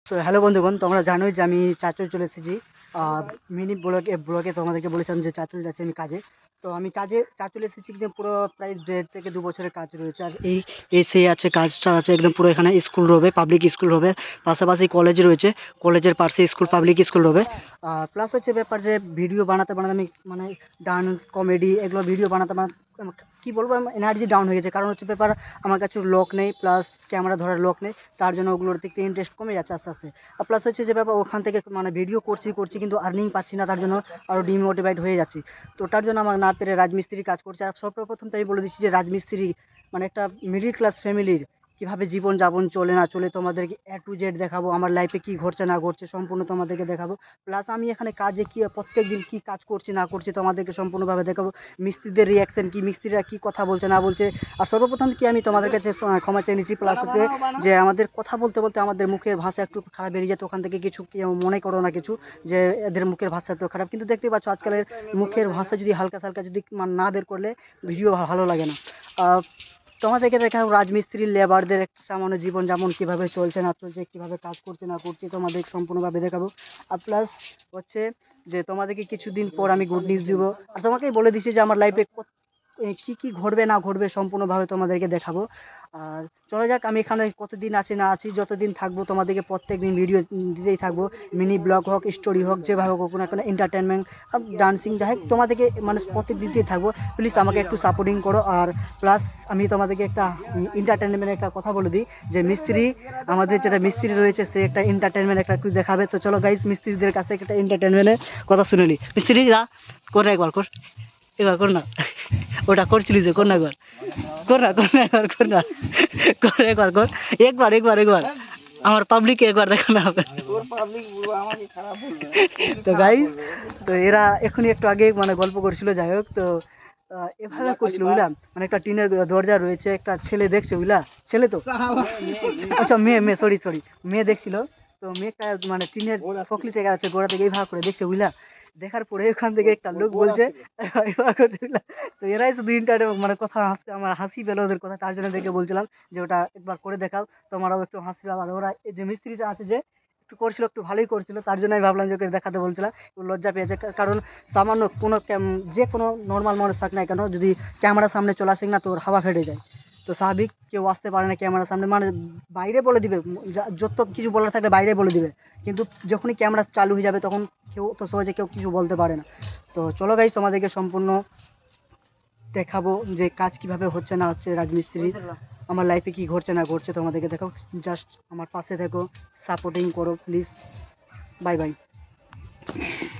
So hello বন্ধুগণ, তোমরা জানোই যে আমি চাঁচল চলে এসেছি। মিনি ব্লগে তোমাদেরকে বলেছিলাম যে চাঁচল যাচ্ছি আমি কাজে। তো আমি চাঁচল এসেছি, কিন্তু পুরো প্রায় 1.5 থেকে 2 বছরের কাজ রয়েছে। আর এই সেই আছে, কাজটা আছে একদম পুরো। এখানে স্কুল হবে, পাবলিক স্কুল হবে, পাশাপাশি কলেজ রয়েছে, কলেজের পাশে স্কুল, পাবলিক স্কুল হবে। প্লাস হচ্ছে ব্যাপার যে ভিডিও বানাতে বানাতে আমি মানে ডান্স, কমেডি এগুলো ভিডিও বানাতে বানাতে কী বলবো, আমার এনার্জি ডাউন হয়ে গেছে। কারণ হচ্ছে ব্যাপার, আমার কাছে লোক নেই, প্লাস ক্যামেরা ধরার লোক নেই। তার জন্য ওগুলোর দিক থেকে ইন্টারেস্ট কমে যাচ্ছে আস্তে আস্তে। আর প্লাস হচ্ছে যে ব্যাপার, ওখান থেকে মানে ভিডিও করছি কিন্তু আর্নিং পাচ্ছি না, তার জন্য আরও ডিমোটিভেট হয়ে যাচ্ছি। তো তার জন্য আমার না পেরে রাজমিস্ত্রির কাজ করছে। আর সর্বপ্রথম তাই বলে দিচ্ছি যে রাজমিস্ত্রি মানে একটা মিডিল ক্লাস ফ্যামিলির কীভাবে জীবনযাপন চলে না চলে তোমাদেরকে A to Z দেখাবো। আমার লাইফে কী ঘটছে না ঘটছে সম্পূর্ণ তোমাদেরকে দেখাবো। প্লাস আমি এখানে কাজে কী প্রত্যেক দিন কী কাজ করছি না করছি তোমাদেরকে সম্পূর্ণভাবে দেখাবো। মিস্ত্রিদের রিয়াকশন কী, মিস্ত্রিরা কী কথা বলছে না বলছে। আর সর্বপ্রথম কি আমি তোমাদের কাছে ক্ষমা চেয়ে নিচ্ছি। প্লাস হচ্ছে যে আমাদের কথা বলতে বলতে আমাদের মুখের ভাষা একটু খারাপ বেরিয়ে যেত, ওখান থেকে কিছু কেউ মনে করো না কিছু, যে এদের মুখের ভাষা তো খারাপ। কিন্তু দেখতে পাচ্ছ আজকালের মুখের ভাষা যদি হালকা সালকা যদি না বের করলে ভিডিও ভালো লাগে না। তোমাদেরকে দেখাবো রাজমিস্ত্রির লেবারদের একটা সামান্য জীবনযাপন কীভাবে চলছে না চলছে, কীভাবে কাজ করছে না করছে তোমাদের সম্পূর্ণভাবে দেখাবো। আর প্লাস হচ্ছে যে তোমাদেরকে কিছুদিন পর আমি গুড নিউজ দিব। আর তোমাকেই বলে দিচ্ছি যে আমার লাইফে কী কী ঘটবে না ঘটবে সম্পূর্ণভাবে তোমাদেরকে দেখাবো। আর চলে যাক, আমি এখানে কতদিন আছি না আছি, যতদিন থাকবো তোমাদেরকে প্রত্যেক দিন ভিডিও দিতেই থাকবো। মিনি ব্লগ হোক, স্টোরি হোক, যেভাবে হোক না কেন, এন্টারটেনমেন্ট আর ডান্সিং যাই হোক, তোমাদেরকে মানে প্রত্যেক দিতেই থাকবো। প্লিজ আমাকে একটু সাপোর্টিং করো। আর প্লাস আমি তোমাদেরকে একটা এন্টারটেনমেন্টের একটা কথা বলে দিই, যে মিস্ত্রি, আমাদের যেটা মিস্ত্রি রয়েছে সে একটা এন্টারটেনমেন্ট একটা কিছু দেখাবে। তো চলো গাইজ, মিস্ত্রিদের কাছে একটা এন্টারটেনমেন্টের কথা শুনে নিই। মিস্ত্রি যা কর, একবার কর, এবার কর না, ওটা করছিলি যে কর না, একবার কর না, কর না, একবার কর না, কর, একবার কর, একবার একবার একবার আমার পাবলিককে একবার দেখো না। তো গাইজ, তো এরা এখনই একটু আগে মানে গল্প করছিল, যাই হোক। তো এভাবে করছিল বুঝলাম, মানে একটা টিনের দরজা রয়েছে, একটা ছেলে দেখছে বুঝলা, ছেলে তো আচ্ছা মেয়ে মেয়ে সরি সরি মেয়ে দেখছিল। তো মেয়েটা মানে টিনের ফকলি টেকা আছে গোড়া থেকে, এইভাবে করে দেখছে বুঝলা। দেখার পরে ওখান থেকে একটা লোক বলছে এইভাবে করছে বুঝলা। তো এরাই শুধু মানে কথা হাসছে, আমার হাসি পেলো ওদের কথা, তার জন্য দেখে বলছিলাম যে ওটা একবার করে দেখাও, তোমারাও একটু হাসি পাবে। আর ওরা এই যে মিস্ত্রিটা আছে যে একটু করছিল, একটু ভালোই করছিল, তার জন্য আমি ভাবলাম যে ওকে দেখাতে বলছিলাম। ও লজ্জা পেয়েছে, কারণ সামান্য কোনো যে কোনো নর্মাল মানুষ থাক না কেন, যদি ক্যামেরার সামনে চলে আসে না, তো ওর হাওয়া ফেটে যায়। তো স্বাভাবিক কেউ আসতে পারে না ক্যামেরার সামনে, মানে বাইরে বলে দিবে, যত কিছু বলার থাকলে বাইরে বলে দিবে, কিন্তু যখনই ক্যামেরা চালু হয়ে যাবে তখন কেউ তো সহজে কেউ কিছু বলতে পারে না। তো চলো গাইজ, তোমাদেরকে সম্পূর্ণ দেখাবো যে কাজ কিভাবে হচ্ছে না হচ্ছে রাজমিস্ত্রি, আমার লাইফে কি ঘটছে না ঘটছে তোমাদেরকে দেখাও। জাস্ট আমার পাশে থেকো, সাপোর্টিং করো প্লিজ। Bye bye.